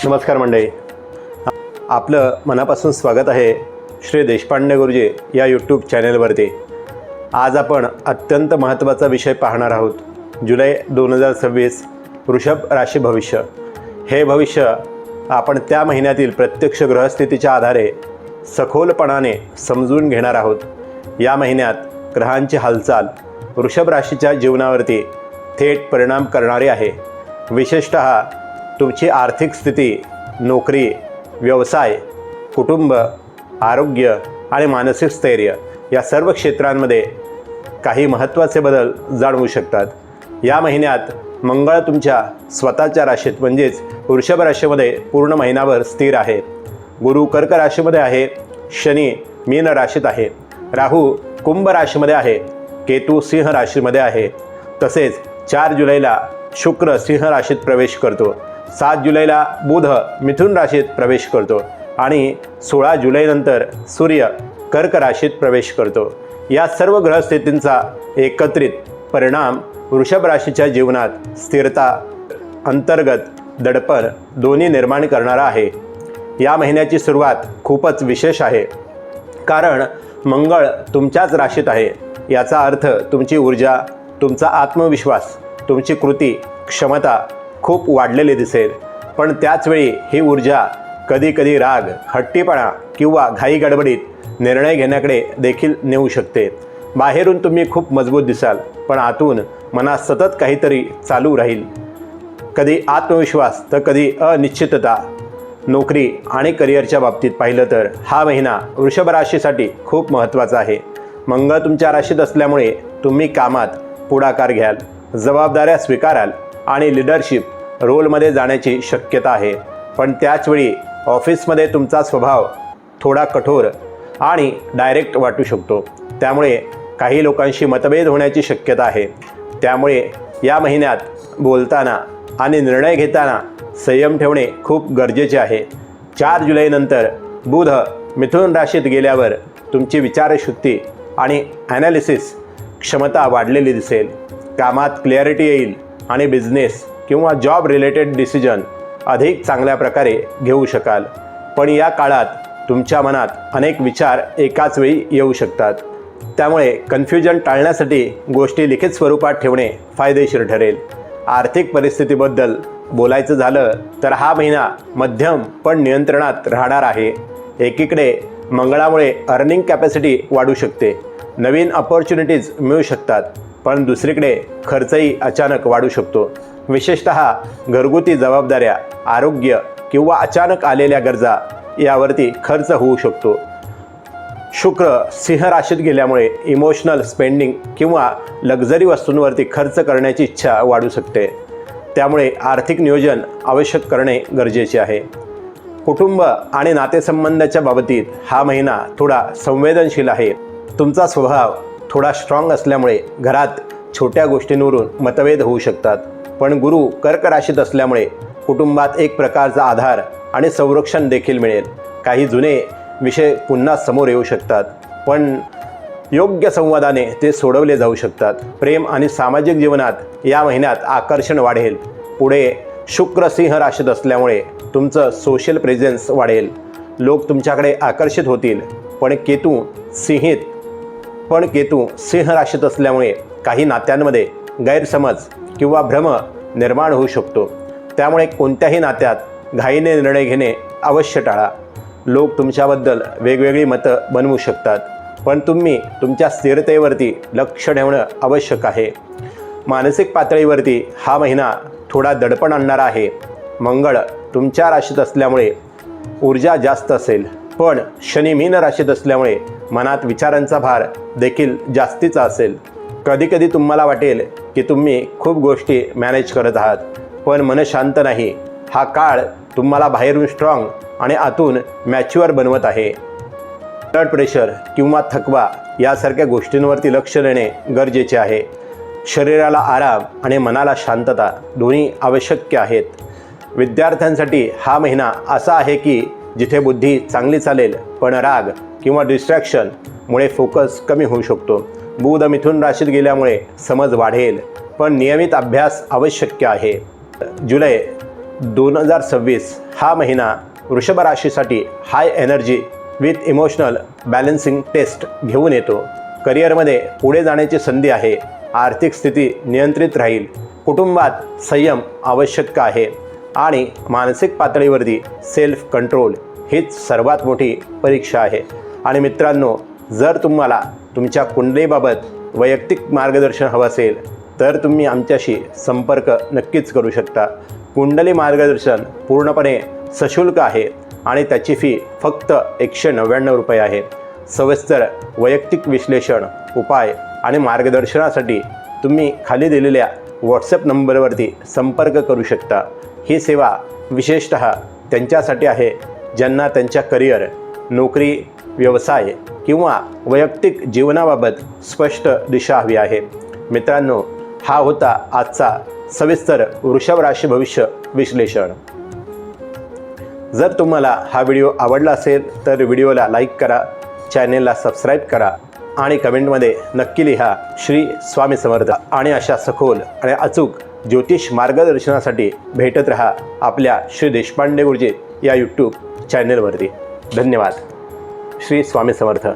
नमस्कार मंडळी, आपलं मनापासून स्वागत आहे श्री देशपांडे गुरुजी या यूट्यूब चॅनलवरती। आज आपण अत्यंत महत्त्वाचा विषय पाहणार आहोत। जुलै 2026 वृषभ राशी भविष्य। हे भविष्य आपण त्या महिन्यातील प्रत्यक्ष ग्रहस्थितीच्या आधारे सखोलपणाने समजून घेणार आहोत। या महिन्यात ग्रहांची हालचाल वृषभ राशीच्या जीवनावरती थेट परिणाम करणारी आहे। विशेषतः तुमची आर्थिक स्थिती, नोकरी, व्यवसाय, कुटुंब, आरोग्य आणि मानसिक स्थैर्य या सर्व क्षेत्रांमध्ये काही महत्त्वाचे बदल जाणवू शकतात। या महिन्यात मंगळ तुमच्या स्वतःच्या राशीत म्हणजेच वृषभ राशीमध्ये पूर्ण महिनाभर स्थिर आहे। गुरु कर्क राशीमध्ये आहे, शनी मीन राशीत आहे, राहू कुंभ राशीमध्ये आहे, केतू सिंह राशीमध्ये आहे। तसेच 4 जुलैला शुक्र सिंह राशीत प्रवेश करतो, 7 जुलैला बुध मिथुन राशीत प्रवेश करतो आणि 16 जुलैनंतर सूर्य कर्क राशीत प्रवेश करतो। या सर्व ग्रहस्थितींचा एकत्रित परिणाम वृषभ राशीच्या जीवनात स्थिरता, अंतर्गत दडपण दोन्ही निर्माण करणारा आहे। या महिन्याची सुरुवात खूपच विशेष आहे, कारण मंगळ तुमच्याच राशीत आहे। याचा अर्थ तुमची ऊर्जा, तुमचा आत्मविश्वास, तुमची कृती क्षमता खूप वाढलेली दिसेल। पण त्याचवेळी ही ऊर्जा कधीकधी राग, हट्टीपणा किंवा घाई गडबडीत निर्णय घेण्याकडे देखील नेऊ शकते। बाहेरून तुम्ही खूप मजबूत दिसाल, पण आतून मनात सतत काहीतरी चालू राहील। कधी आत्मविश्वास तर कधी अनिश्चितता। नोकरी आणि करिअरच्या बाबतीत पाहिलं तर हा महिना वृषभ राशीसाठी खूप महत्त्वाचा आहे। मंगळ तुमच्या राशीत असल्यामुळे तुम्ही कामात पुढाकार घ्याल, जबाबदाऱ्या स्वीकाराल आणि लीडरशिप रोलमध्ये जाण्याची शक्यता आहे। पण त्याचवेळी ऑफिसमध्ये तुमचा स्वभाव थोडा कठोर आणि डायरेक्ट वाटू शकतो, त्यामुळे काही लोकांशी मतभेद होण्याची शक्यता आहे। त्यामुळे या महिन्यात बोलताना आणि निर्णय घेताना संयम ठेवणे खूप गरजेचे आहे। 4 जुलैनंतर बुध मिथुन राशीत गेल्यावर तुमची विचारशक्ती आणि ॲनालिसिस क्षमता वाढलेली दिसेल। कामात क्लॅरिटी येईल आणि बिझनेस किंवा जॉब रिलेटेड डिसिजन अधिक चांगल्या प्रकारे घेऊ शकाल। पण या काळात तुमच्या मनात अनेक विचार एकाच वेळी येऊ शकतात, त्यामुळे कन्फ्युजन टाळण्यासाठी गोष्टी लिखित स्वरूपात ठेवणे फायदेशीर ठरेल। आर्थिक परिस्थितीबद्दल बोलायचं झालं तर हा महिना मध्यम पण नियंत्रणात राहणार आहे। एकीकडे मंगळामुळे अर्निंग कॅपॅसिटी वाढू शकते, नवीन अपॉर्च्युनिटीज मिळू शकतात, पण दुसरीकडे खर्चही अचानक वाढू शकतो। विशेषतः घरगुती जबाबदाऱ्या, आरोग्य किंवा अचानक आलेल्या गरजा यावरती खर्च होऊ शकतो। शुक्र सिंह राशीत गेल्यामुळे इमोशनल स्पेंडिंग किंवा लक्झरी वस्तूंवरती खर्च करण्याची इच्छा वाढू शकते, त्यामुळे आर्थिक नियोजन आवश्यक करणे गरजेचे आहे। कुटुंब आणि नातेसंबंधाच्या बाबतीत हा महिना थोडा संवेदनशील आहे। तुमचा स्वभाव थोडा स्ट्रॉंग असल्यामुळे घरात छोट्या गोष्टींवरून मतभेद होऊ शकतात, पण गुरु कर्क राशीत असल्यामुळे कुटुंबात एक प्रकारचा आधार आणि संरक्षण देखील मिळेल। काही जुने विषय पुन्हा समोर येऊ शकतात, पण योग्य संवादाने ते सोडवले जाऊ शकतात। प्रेम आणि सामाजिक जीवनात या महिन्यात आकर्षण वाढेल। पुढे शुक्र सिंह राशीत असल्यामुळे तुमचं सोशल प्रेझेन्स वाढेल, लोक तुमच्याकडे आकर्षित होतील। पण केतू सिंह राशीत असल्यामुळे काही नात्यांमध्ये गैरसमज किंवा भ्रम निर्माण होऊ शकतो, त्यामुळे कोणत्याही नात्यात घाईने निर्णय घेणे अवश्य टाळा। लोक तुमच्याबद्दल वेगवेगळी मतं बनवू शकतात, पण तुम्ही तुमच्या स्थिरतेवरती लक्ष ठेवणं आवश्यक आहे। मानसिक पातळीवरती हा महिना थोडा दडपण आणणारा आहे। मंगळ तुमच्या राशीत असल्यामुळे ऊर्जा जास्त असेल, पण शनी मीन राशीत असल्यामुळे मनात विचारांचा भार देखील जास्तीचा असेल। कधीकधी तुम्हाला वाटेल की तुम्ही खूप गोष्टी मॅनेज करत आहात, पण मन शांत नाही। हा काळ तुम्हाला बाहेरून स्ट्रॉंग आणि आतून मॅच्युअर बनवत आहे। ब्लड प्रेशर किंवा थकवा यासारख्या गोष्टींवरती लक्ष देणे गरजेचे आहे। शरीराला आराम आणि मनाला शांतता दोन्ही आवश्यक आहेत। विद्यार्थ्यांसाठी हा महिना असा आहे की जिथे बुद्धी चांगली चालेल, पण राग किंवा डिस्ट्रॅक्शनमुळे फोकस कमी होऊ शकतो। बुध मिथुन राशीत गेल्यामुळे समज वाढेल, पण नियमित अभ्यास आवश्यक आहे। जुलै 2026 हा महिना वृषभ राशीसाठी high energy with emotional balancing test घेऊन येतो. करिअरमध्ये पुढे जाण्याची संधी आहे. आर्थिक स्थिती नियंत्रित राहील. कुटुंबात संयम आवश्यक आहे आणि मानसिक पातळीवरती सेल्फ कंट्रोल हीच सर्वात मोठी परीक्षा आहे. आणि मित्रांनो, जर तुम्हाला तुमच्या कुंडलीबाबत वैयक्तिक मार्गदर्शन हवं असेल तर तुम्ही आमच्याशी संपर्क नक्कीच करू शकता. कुंडली मार्गदर्शन पूर्णपणे सशुल्क आहे आणि त्याची फी फक्त 199 रुपये आहे. सविस्तर वैयक्तिक विश्लेषण, उपाय आणि मार्गदर्शनासाठी तुम्ही खाली दिलेल्या व्हॉट्सॲप नंबरवरती संपर्क करू शकता. ही सेवा विशेषतः त्यांच्यासाठी आहे ज्यांना त्यांच्या करिअर, नोकरी, व्यवसाय किंवा वैयक्तिक जीवनाबाबत स्पष्ट दिशा हवी आहे. मित्रांनो, हा होता आजचा सविस्तर वृषभ राशी भविष्य विश्लेषण. जर तुम्हाला हा व्हिडिओ आवडला असेल तर व्हिडिओला लाईक करा, चॅनेलला सबस्क्राईब करा आणि कमेंटमध्ये नक्की लिहा श्री स्वामी समर्थ. आणि अशा सखोल आणि अचूक ज्योतिष मार्गदर्शनासाठी भेटत रहा आपल्या श्री देशपांडे गुरुजी या यूट्यूब चॅनेलवरती. धन्यवाद. श्री स्वामी समर्थ.